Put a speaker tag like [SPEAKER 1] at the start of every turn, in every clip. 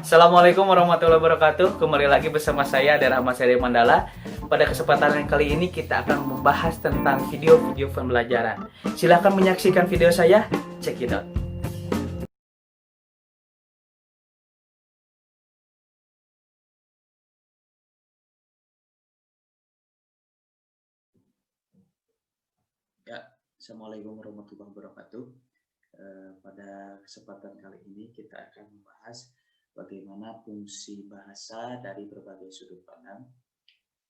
[SPEAKER 1] Assalamualaikum warahmatullahi wabarakatuh. Kembali lagi bersama saya dari Rahmat Seri Mandala. Pada kesempatan yang kali ini kita akan membahas tentang video-video pembelajaran. Silahkan menyaksikan video saya. Check it out. Ya, Assalamualaikum warahmatullahi wabarakatuh. Pada kesempatan kali ini kita akan membahas bagaimana fungsi bahasa dari berbagai sudut pandang.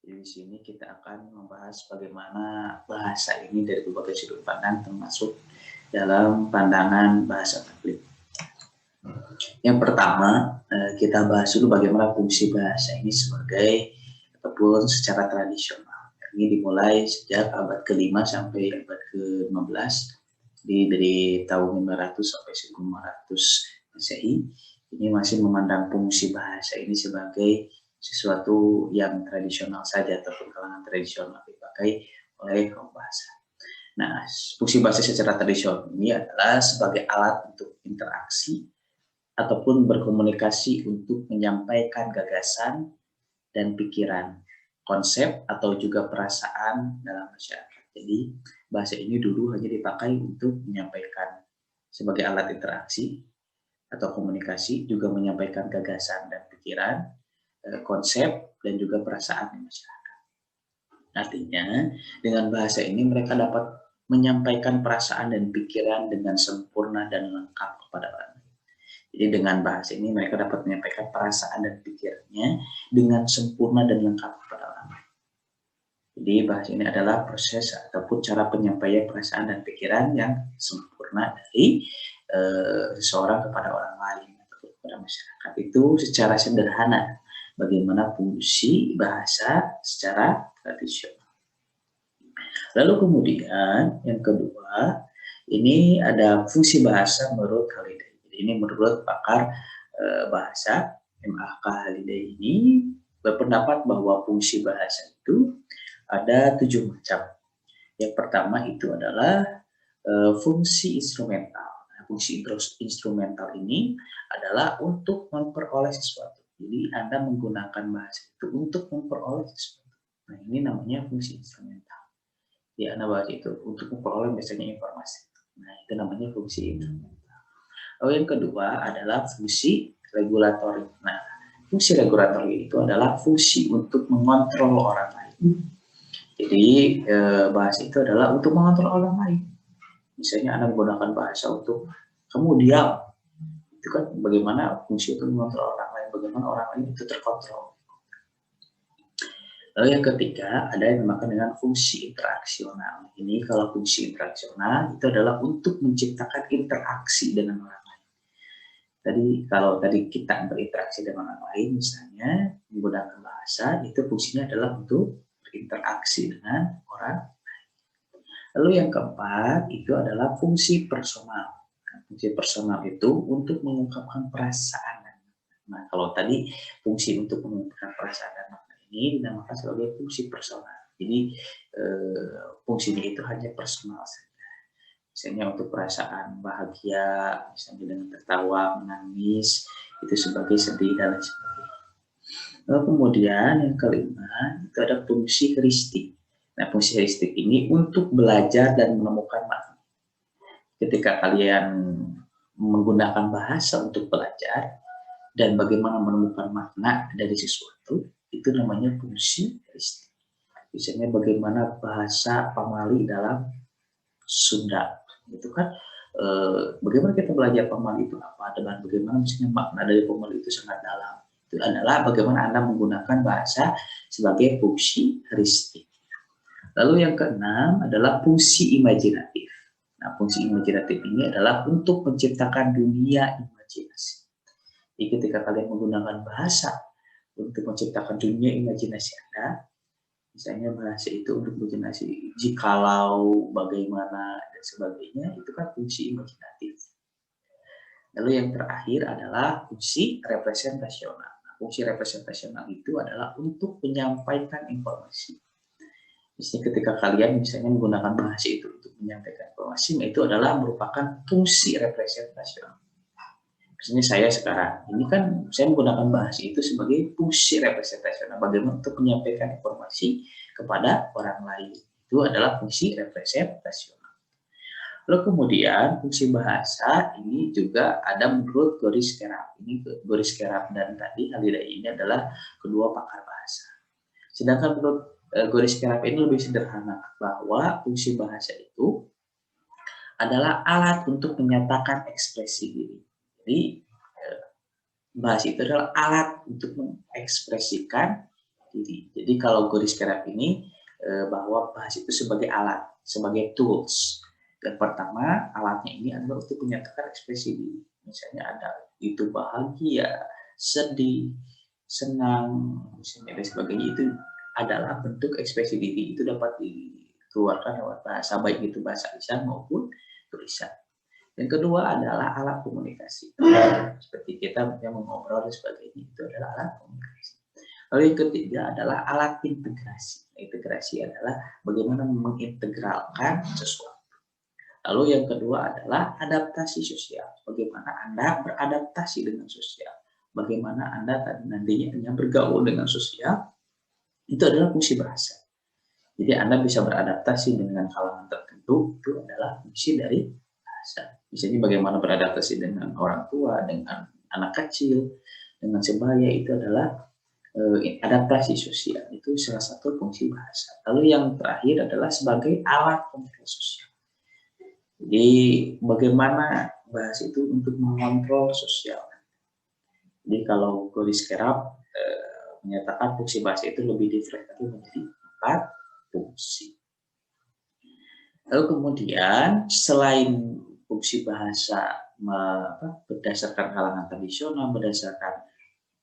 [SPEAKER 1] Jadi di sini kita akan membahas bagaimana bahasa ini dari berbagai sudut pandang, termasuk dalam pandangan bahasa taklim. Yang pertama, kita bahas dulu bagaimana fungsi bahasa ini sebagai ataupun secara tradisional. Ini dimulai sejak abad ke-5 sampai abad ke-15, dari tahun 500 sampai 1500 Masehi. Ini masih memandang fungsi bahasa ini sebagai sesuatu yang tradisional saja, ataupun kalangan tradisional dipakai oleh kaum bahasa. Nah, fungsi bahasa secara tradisional ini adalah sebagai alat untuk interaksi ataupun berkomunikasi untuk menyampaikan gagasan dan pikiran, konsep atau juga perasaan dalam masyarakat. Jadi bahasa ini dulu hanya dipakai untuk menyampaikan sebagai alat interaksi atau komunikasi, juga menyampaikan gagasan dan pikiran, konsep dan juga perasaan di masyarakat. Artinya dengan bahasa ini mereka dapat menyampaikan perasaan dan pikiran dengan sempurna dan lengkap kepada orang. Jadi dengan bahasa ini mereka dapat menyampaikan perasaan dan pikirannya dengan sempurna dan lengkap kepada orang lain. Jadi bahasa ini adalah proses ataupun cara penyampaian perasaan dan pikiran yang sempurna dari seseorang kepada orang lain atau kepada masyarakat. Itu secara sederhana bagaimana fungsi bahasa secara tradisional. Lalu kemudian yang kedua, ini ada fungsi bahasa menurut Haliday. Ini menurut pakar bahasa M.A.K. Haliday ini berpendapat bahwa fungsi bahasa itu ada 7 macam. Yang pertama itu adalah fungsi instrumental. Nah, fungsi instrumental ini adalah untuk memperoleh sesuatu. Jadi Anda menggunakan bahasa itu untuk memperoleh sesuatu. Nah, ini namanya fungsi instrumental. Di Anda bahas itu untuk memperoleh misalnya informasi. Nah, itu namanya fungsi instrumental. Lalu yang kedua adalah fungsi regulatori. Nah, fungsi regulatori itu adalah fungsi untuk mengontrol orang lain. Jadi bahasa itu adalah untuk mengontrol orang lain. Misalnya Anda menggunakan bahasa untuk kamu diam. Itu kan bagaimana fungsi itu mengontrol orang lain, bagaimana orang lain itu terkontrol. Lalu yang ketiga ada yang dinamakan dengan fungsi interaksional. Ini kalau fungsi interaksional itu adalah untuk menciptakan interaksi dengan orang lain. Kalau tadi kita berinteraksi dengan orang lain, misalnya menggunakan bahasa, itu fungsinya adalah untuk berinteraksi dengan orang lain. Lalu yang keempat itu adalah fungsi personal. Nah, fungsi personal itu untuk mengungkapkan perasaan. Nah, kalau tadi fungsi untuk mengungkapkan perasaan dan makna ini dinamakan sebagai fungsi personal. Jadi fungsinya itu hanya personal saja. Misalnya untuk perasaan bahagia, misalnya dengan tertawa, menangis, itu sebagai sedih dan lain sebagainya. Lalu kemudian yang kelima itu ada fungsi heuristik. Nah, fungsi heuristik ini untuk belajar dan menemukan makna. Ketika kalian menggunakan bahasa untuk belajar dan bagaimana menemukan makna dari sesuatu, itu namanya fungsi heuristik. Misalnya bagaimana bahasa pamali dalam Sunda, itu kan bagaimana kita belajar pamali itu apa, dan bagaimana misalnya makna dari pamali itu sangat dalam. Itu adalah bagaimana Anda menggunakan bahasa sebagai fungsi heuristik. Lalu yang keenam adalah fungsi imajinatif. Nah, fungsi imajinatif ini adalah untuk menciptakan dunia imajinasi. Jadi ketika kalian menggunakan bahasa untuk menciptakan dunia imajinasi Anda, misalnya bahasa itu untuk imajinasi jikalau, bagaimana, dan sebagainya, itu kan fungsi imajinatif. Lalu yang terakhir adalah fungsi representasional. Nah, fungsi representasional itu adalah untuk menyampaikan informasi. Misalnya ketika kalian misalnya menggunakan bahasa itu untuk menyampaikan informasi, itu adalah merupakan fungsi representasional. Misalnya saya sekarang, ini kan saya menggunakan bahasa itu sebagai fungsi representasional, bagaimana untuk menyampaikan informasi kepada orang lain. Itu adalah fungsi representasional. Lalu kemudian fungsi bahasa ini juga ada menurut Goris Kerap. Ini Goris Kerap dan tadi Halida ini adalah kedua pakar bahasa. Sedangkan menurut Goris Kerap ini lebih sederhana, bahwa fungsi bahasa itu adalah alat untuk menyatakan ekspresi diri. Jadi bahasa itu adalah alat untuk mengekspresikan diri. Jadi kalau Goris Kerap ini bahwa bahasa itu sebagai alat, sebagai tools. Yang pertama, alatnya ini adalah untuk menyatakan ekspresi diri. Misalnya ada itu bahagia, sedih, senang, misalnya dan sebagainya, itu adalah bentuk ekspresi diri. Itu dapat dikeluarkan lewat bahasa, baik itu bahasa lisan maupun tulisan. Yang kedua adalah alat komunikasi. Seperti kita yang mengobrol dan sebagainya, itu adalah alat komunikasi. Lalu yang ketiga adalah alat integrasi. Integrasi adalah bagaimana mengintegralkan sesuatu. Lalu yang kedua adalah adaptasi sosial. Bagaimana Anda beradaptasi dengan sosial. Bagaimana Anda nantinya bergaul dengan sosial. Itu adalah fungsi bahasa. Jadi Anda bisa beradaptasi dengan kalangan tertentu, itu adalah fungsi dari bahasa. Misalnya bagaimana beradaptasi dengan orang tua, dengan anak kecil, dengan sebaya, itu adalah adaptasi sosial. Itu salah satu fungsi bahasa. Lalu yang terakhir adalah sebagai alat kontrol sosial. Jadi bagaimana bahasa itu untuk mengontrol sosial. Jadi kalau Goris Kerap menyatakan fungsi bahasa itu lebih diferensiasi menjadi 4 fungsi. Lalu kemudian selain fungsi bahasa berdasarkan kalangan tradisional, berdasarkan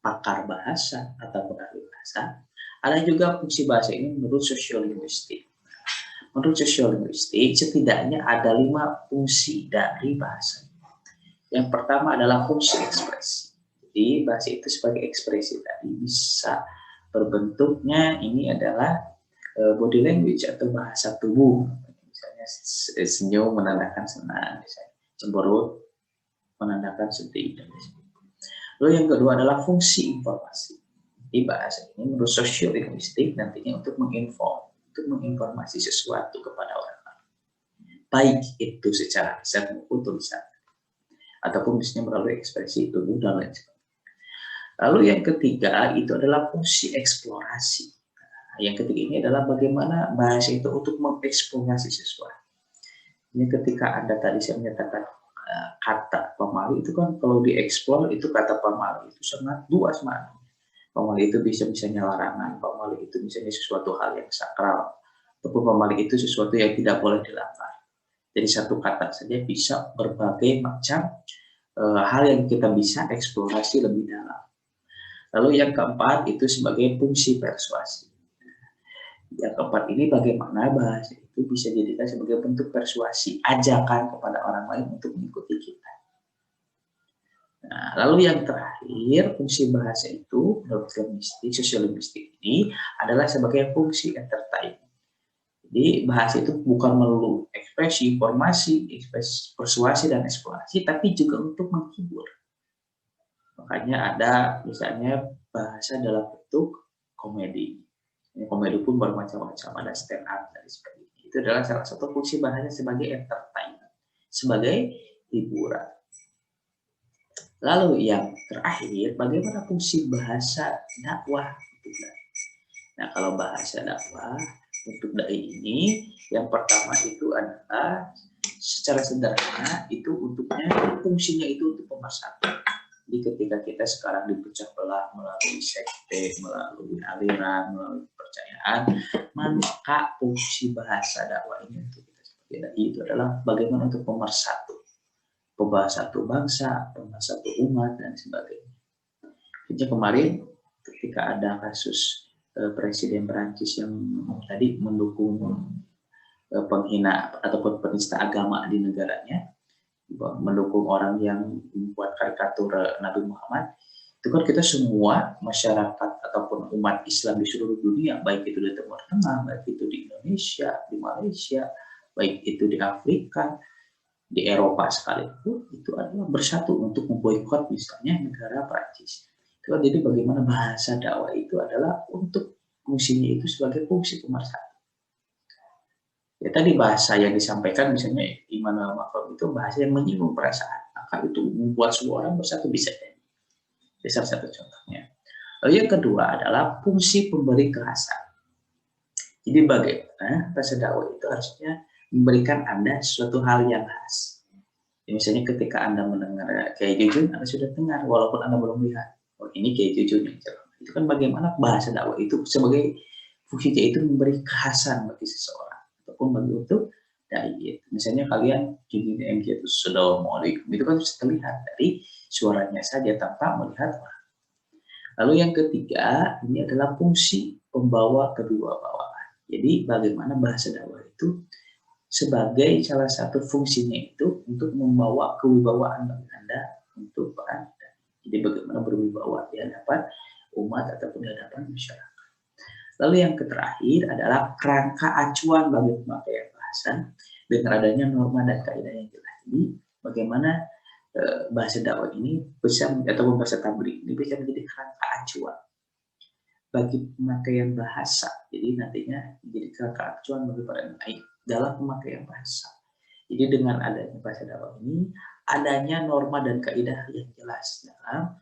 [SPEAKER 1] pakar bahasa atau ahli bahasa, ada juga fungsi bahasa ini menurut sosiolinguistik. Menurut sosiolinguistik, setidaknya ada 5 fungsi dari bahasa. Yang pertama adalah fungsi ekspresi. Jadi bahasa itu sebagai ekspresi tadi bisa berbentuknya ini adalah body language atau bahasa tubuh. Misalnya senyum menandakan senang, misalnya cemberut menandakan sedih. Lalu yang kedua adalah fungsi informasi. Di bahasa ini menurut sosiolinguistik nantinya untuk menginformasi sesuatu kepada orang lain, baik itu secara lisan maupun tulisan, ataupun misalnya melalui ekspresi tubuh dan lain sebagainya. Lalu yang ketiga itu adalah fungsi eksplorasi. Yang ketiga ini adalah bagaimana bahasa itu untuk mengeksplorasi sesuatu. Ini ketika Anda tadi saya menyatakan kata pemalu itu kan kalau dieksplor itu kata pemalu itu sangat luas maknanya. Pemalu itu bisa misalnya larangan, pemalu itu misalnya sesuatu hal yang sakral, ataupun pemalu itu sesuatu yang tidak boleh dilanggar. Jadi satu kata saja bisa berbagai macam hal yang kita bisa eksplorasi lebih dalam. Lalu yang keempat itu sebagai fungsi persuasi. Yang keempat ini bagaimana bahasa itu bisa dijadikan sebagai bentuk persuasi, ajakan kepada orang lain untuk mengikuti kita. Nah, lalu yang terakhir, fungsi bahasa itu menurut sosiolinguistik ini adalah sebagai fungsi entertainment. Jadi bahasa itu bukan melulu ekspresi, informasi, ekspresi, persuasi, dan eksplorasi, tapi juga untuk menghibur. Makanya ada misalnya bahasa dalam bentuk komedi. Komedi pun bermacam-macam, ada stand up dan sebagainya. Itu adalah salah satu fungsi bahasa sebagai entertainment, sebagai hiburan. Lalu yang terakhir, bagaimana fungsi bahasa dakwah? Nah, kalau bahasa dakwah untuk dai ini, yang pertama itu adalah secara sederhana itu untuknya fungsinya itu untuk pemersatu. Jadi ketika kita sekarang dipecah belah melalui sekte, melalui aliran, melalui kepercayaan, maka fungsi bahasa dakwah ini untuk kita sebagai dai itu adalah bagaimana untuk pemersatu. Pemersatu bangsa, pemersatu umat, dan sebagainya. Jadi kemarin ketika ada kasus Presiden Perancis yang tadi mendukung penghina ataupun penista agama di negaranya, mendukung orang yang membuat karikatur Nabi Muhammad, itu kan kita semua masyarakat ataupun umat Islam di seluruh dunia, baik itu di Timur Tengah, baik itu di Indonesia, di Malaysia, baik itu di Afrika, di Eropa sekalipun itu adalah bersatu untuk memboikot misalnya negara Prancis. Itu kan jadi bagaimana bahasa dakwah itu adalah untuk fungsinya itu sebagai fungsi pemersatu. Ya tadi bahasa yang disampaikan misalnya Immanuel Macron itu bahasa yang menyinggung perasaan, maka itu membuat semua orang bersatu bisa jadi. Itu salah satu contohnya. Lalu yang kedua adalah fungsi pemberi kekhasan. Jadi bagaimana bahasa dakwah itu harusnya memberikan Anda suatu hal yang khas. Ya, misalnya ketika Anda mendengar Kiai Jujun, Anda sudah dengar walaupun Anda belum lihat. Oh ini Kiai Jujun yang ceramah. Itu kan bagaimana bahasa dakwah itu sebagai fungsinya itu memberi kekhasan bagi seseorang ataupun bagi untuk dai. Misalnya kalian gini MJ itu Assalamualaikum, itu kan bisa terlihat dari suaranya saja tanpa melihat orang. Lalu yang ketiga ini adalah fungsi pembawa kedua bawaan. Jadi bagaimana bahasa dakwah itu sebagai salah satu fungsinya itu untuk membawa kewibawaan bagi Anda untuk Anda. Jadi bagaimana berwibawa di hadapan umat ataupun di hadapan masyarakat. Lalu yang terakhir adalah kerangka acuan bagi pemakaian bahasa dengan adanya norma dan kaidah yang jelas. Jadi bagaimana bahasa dakwah ini bisa atau bahasa tabligh ini bisa menjadi kerangka acuan bagi pemakaian bahasa. Jadi nantinya menjadi kerangka acuan bagi para dai dalam pemakaian bahasa. Jadi dengan adanya bahasa dakwah ini, adanya norma dan kaidah yang jelas dalam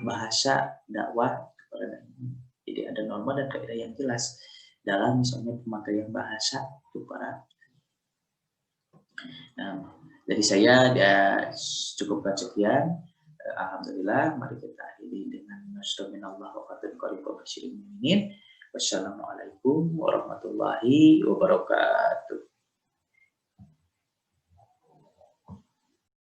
[SPEAKER 1] bahasa dakwah kepada dai. Jadi ada norma dan kaidah yang jelas dalam misalnya pemakaian bahasa untuk para. Nah, dari saya cukupkan sekian. Alhamdulillah, mari kita akhiri dengan Astagfirullah wa fatul qarib wa basyirin mu'minin. Wassalamualaikum warahmatullahi wabarakatuh.